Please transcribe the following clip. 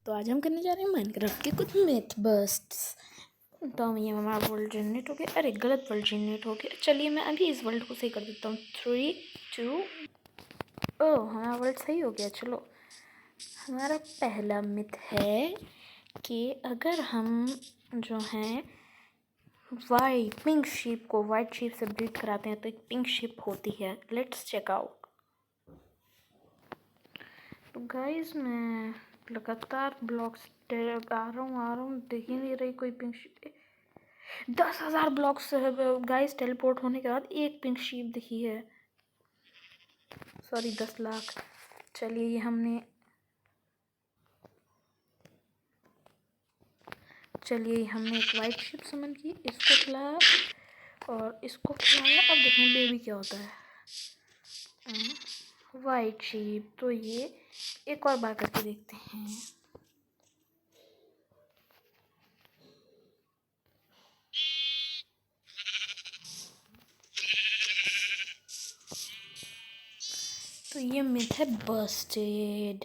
तो आज हम करने जा रहे हैं माइनक्राफ्ट के कुछ मिथ बस्ट्स। तो ये हमारा वर्ल्ड जनरेट हो गया। अरे गलत वर्ल्ड जनरेट हो गया। चलिए मैं अभी इस वर्ल्ड को सही कर देता हूँ। 3, 2 ओह हमारा वर्ल्ड सही हो गया। चलो हमारा पहला मिथ है कि अगर हम जो हैं पिंक शीप को वाइट शीप से ब्रीड कराते हैं तो एक पिंक शीप होती है। Let's check out. तो गाइस मैं लगातार ब्लॉक्स आ रहा हूँ देख ही नहीं रही कोई pink sheep. 10,000 blocks guys teleport होने के बाद एक पिंक शीप दिखी है। सॉरी 10 लाख। चलिए ये हमने एक वाइट शीप समन की, इसको खिलाया और इसको खिलाया। अब देखें बेबी क्या होता है। White sheep. तो ये एक और बार करके देखते हैं। तो ये मिथ है बस्टेड।